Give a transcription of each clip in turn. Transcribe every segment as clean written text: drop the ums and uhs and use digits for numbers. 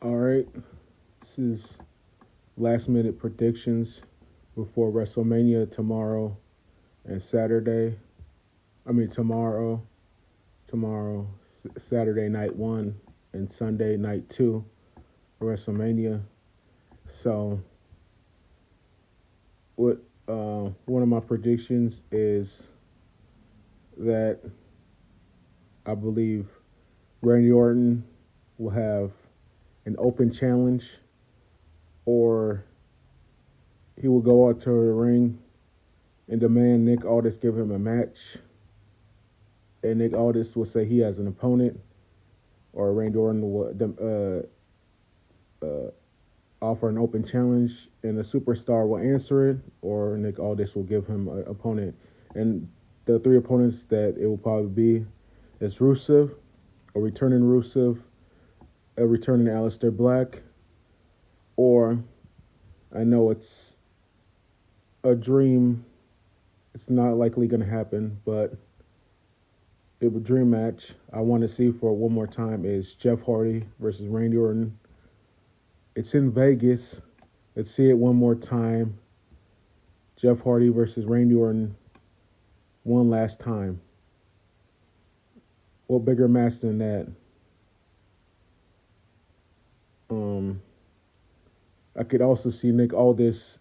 All right, this is last minute predictions before WrestleMania tomorrow and Saturday. I mean tomorrow, Saturday night one and Sunday night two for WrestleMania. So, what one of my predictions is that I believe Randy Orton will have an open challenge, or he will go out to the ring and demand Nick Aldis give him a match, and Nick Aldis will say he has an opponent, or Randy Orton will offer an open challenge, and the superstar will answer it, or Nick Aldis will give him an opponent. And the three opponents that it will probably be is Rusev, a returning Rusev, a returning Aleister Black, or I know it's a dream. It's not likely going to happen, but it would dream match I want to see for one more time is Jeff Hardy versus Randy Orton. It's in Vegas. Let's see it one more time. Jeff Hardy versus Randy Orton one last time. What bigger match than that? I could also see Nick Aldis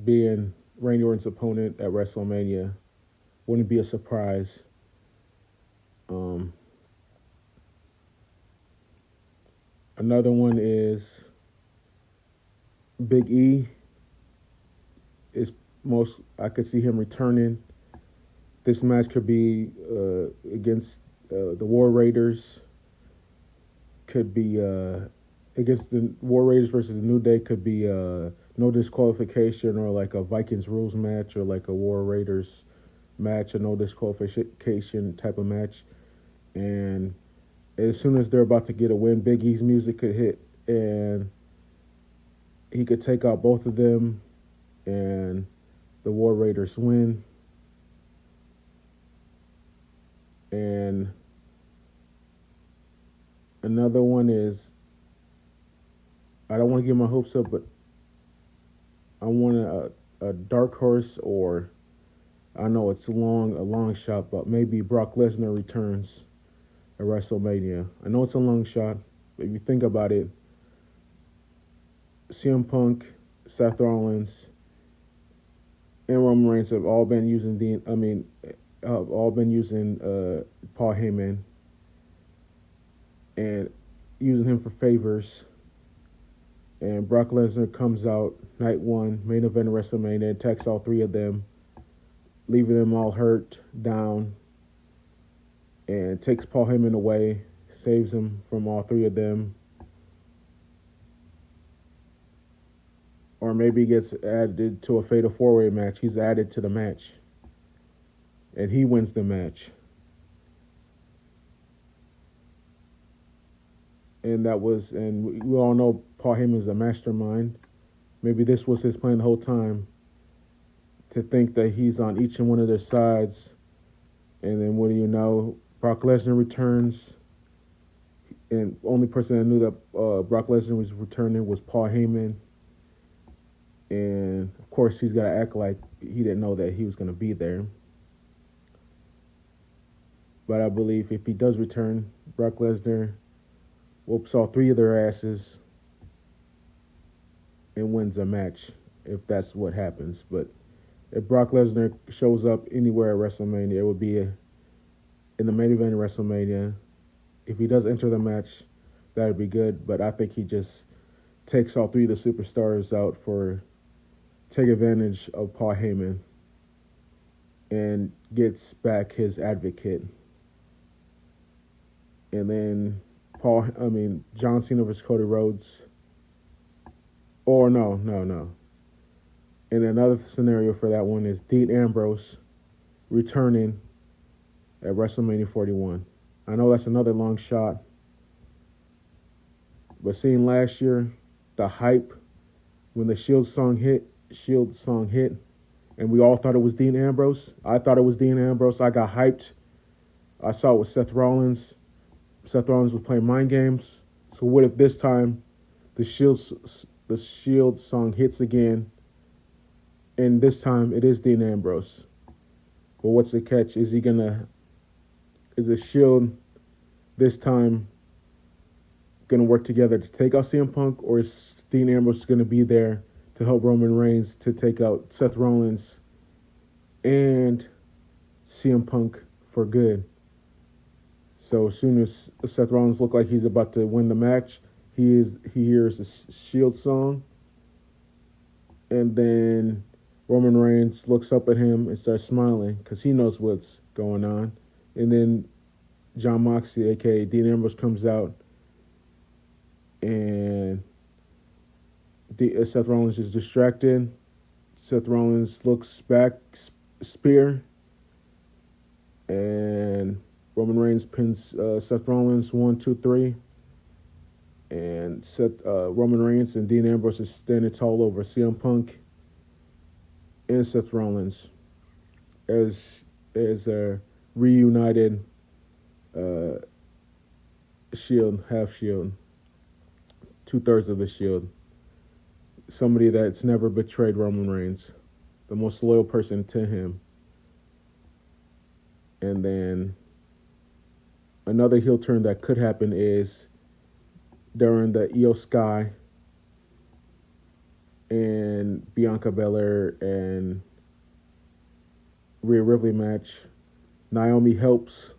being Randy Orton's opponent at WrestleMania. Wouldn't be a surprise. Another one is Big E. Is most I could see him returning. This match could be against the War Raiders. Could be against the War Raiders versus the New Day. Could be no disqualification, or like a Vikings rules match, or like a War Raiders match, a no disqualification type of match. And as soon as they're about to get a win, Big E's music could hit, and he could take out both of them, and the War Raiders win. And another one is, I don't want to get my hopes up, but I want a dark horse, or I know it's a long shot, but maybe Brock Lesnar returns at WrestleMania. I know it's a long shot, but if you think about it, CM Punk, Seth Rollins, and Roman Reigns have all been using Paul Heyman and using him for favors. And Brock Lesnar comes out night one, main event of WrestleMania, attacks all three of them, leaving them all hurt, down, and takes Paul Heyman away, saves him from all three of them. Or maybe gets added to a fatal four-way match. He's added to the match, and he wins the match. And we all know Paul Heyman's a mastermind. Maybe this was his plan the whole time, to think that he's on each and one of their sides. And then what do you know? Brock Lesnar returns, and only person that knew that Brock Lesnar was returning was Paul Heyman. And of course, he's got to act like he didn't know that he was going to be there. But I believe if he does return, Brock Lesnar whoops all three of their asses and wins a match, if that's what happens. But if Brock Lesnar shows up anywhere at WrestleMania, it would be in the main event of WrestleMania. If he does enter the match, that would be good. But I think he just takes all three of the superstars out for take advantage of Paul Heyman and gets back his advocate. And then John Cena versus Cody Rhodes. Or no. And another scenario for that one is Dean Ambrose returning at WrestleMania 41. I know that's another long shot, but seeing last year, the hype when the Shield song hit, and we all thought it was Dean Ambrose. I thought it was Dean Ambrose. I got hyped. I saw it with Seth Rollins. Seth Rollins was playing mind games. So what if this time the Shield song hits again, and this time it is Dean Ambrose. But what's the catch? Is the Shield this time gonna work together to take out CM Punk, or is Dean Ambrose gonna be there to help Roman Reigns to take out Seth Rollins and CM Punk for good? So as soon as Seth Rollins looked like he's about to win the match, he hears the Shield song, and then Roman Reigns looks up at him and starts smiling because he knows what's going on. And then John Moxley, aka Dean Ambrose, comes out, and Seth Rollins is distracted. Seth Rollins looks back, spear, and Roman Reigns pins Seth Rollins 1, 2, 3, and Roman Reigns and Dean Ambrose is standing tall over CM Punk and Seth Rollins as a reunited uh, Shield, half Shield, 2/3 of the Shield. Somebody that's never betrayed Roman Reigns, the most loyal person to him. And then another heel turn that could happen is during the Io Sky and Bianca Belair and Rhea Ripley match. Naomi helps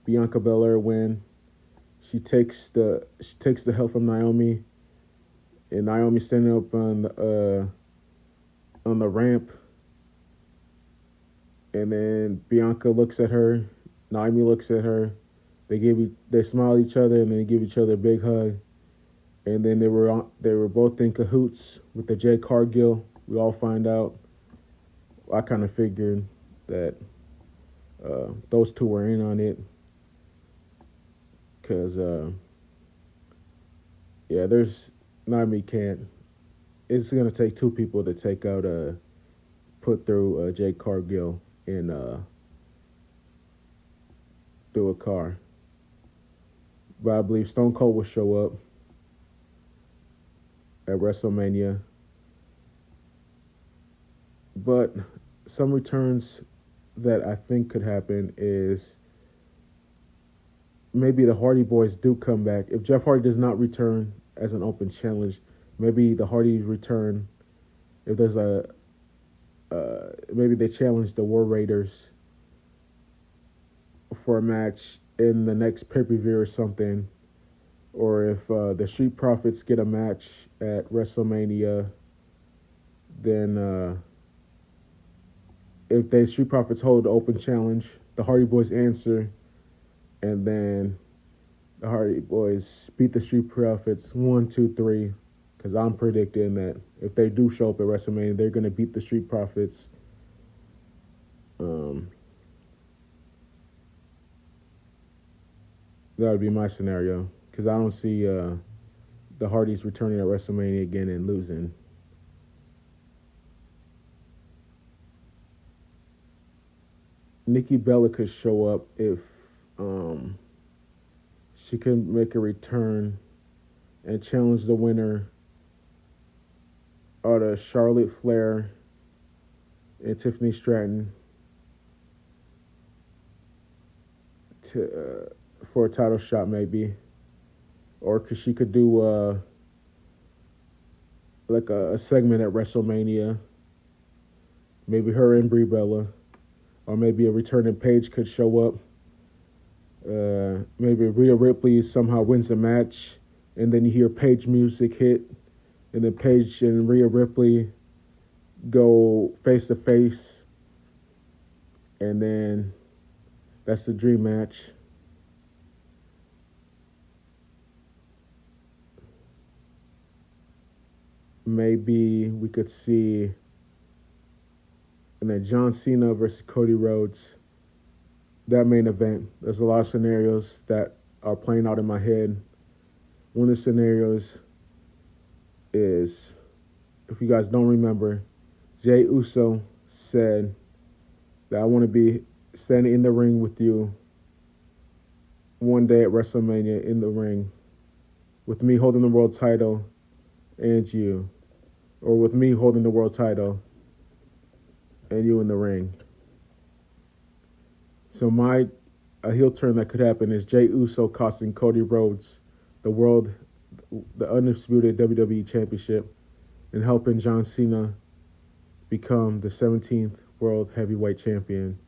Bianca Belair win. She takes the help from Naomi, and Naomi standing up on the ramp, and then Bianca looks at her, Naomi looks at her. They smile at each other, and then they give each other a big hug. And then they were both in cahoots with the Jade Cargill. We all find out. I kind of figured that those two were in on it, because there's Naomi can't. It's gonna take two people to take out put through Jade Cargill in through a car. But I believe Stone Cold will show up at WrestleMania. But some returns that I think could happen is maybe the Hardy Boys do come back. If Jeff Hardy does not return as an open challenge, maybe the Hardys return. If there's maybe they challenge the War Raiders for a match in the next pay-per-view or something. Or if the Street Profits get a match at WrestleMania, then if the Street Profits hold the open challenge, the Hardy Boys answer, and then the Hardy Boys beat the Street Profits 1, 2, 3. Because I'm predicting that if they do show up at WrestleMania, they're going to beat the Street Profits. That would be my scenario. Because I don't see the Hardys returning at WrestleMania again and losing. Nikki Bella could show up if she can make a return and challenge the winner out of Charlotte Flair and Tiffany Stratton for a title shot, maybe. Or cause she could do like a segment at WrestleMania. Maybe her and Brie Bella. Or maybe a returning Paige could show up. Maybe Rhea Ripley somehow wins the match, and then you hear Paige music hit, and then Paige and Rhea Ripley go face to face, and then that's the dream match. Maybe we could see, and then John Cena versus Cody Rhodes, that main event. There's a lot of scenarios that are playing out in my head. One of the scenarios is, if you guys don't remember, Jey Uso said that I want to be standing in the ring with you one day at WrestleMania, in the ring with me holding the world title and you, or with me holding the world title and you in the ring. So my a heel turn that could happen is Jey Uso costing Cody Rhodes the world, the undisputed WWE Championship, and helping John Cena become the 17th World Heavyweight Champion.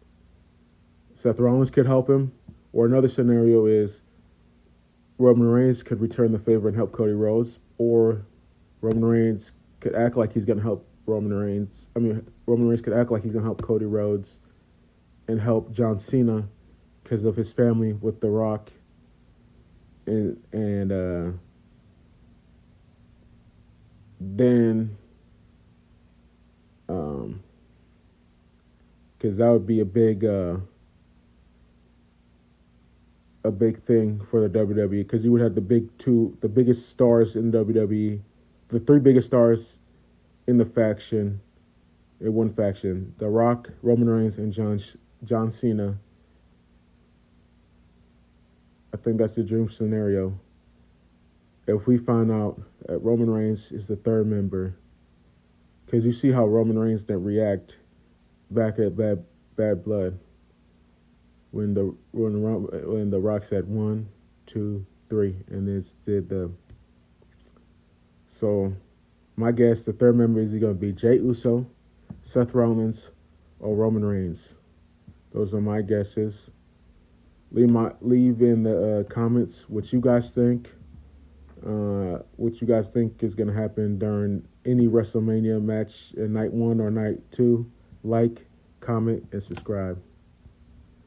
Seth Rollins could help him, or another scenario is Roman Reigns could return the favor and help Cody Rhodes, or Roman Reigns could act like he's going to help Roman Reigns. Roman Reigns could act like he's going to help Cody Rhodes and help John Cena because of his family with The Rock, and then because that would be a big thing for the WWE, because you would have the biggest stars in WWE, the three biggest stars in one faction: The Rock, Roman Reigns, and John Cena. I think that's the dream scenario. If we find out that Roman Reigns is the third member, because you see how Roman Reigns didn't react back at Bad Blood when the Rock said 1, 2, 3, and it did the. So my guess, the third member is going to be Jey Uso, Seth Rollins, or Roman Reigns. Those are my guesses. Leave in the comments what you guys think. What you guys think is going to happen during any WrestleMania match in night 1 or night 2. Like, comment, and subscribe.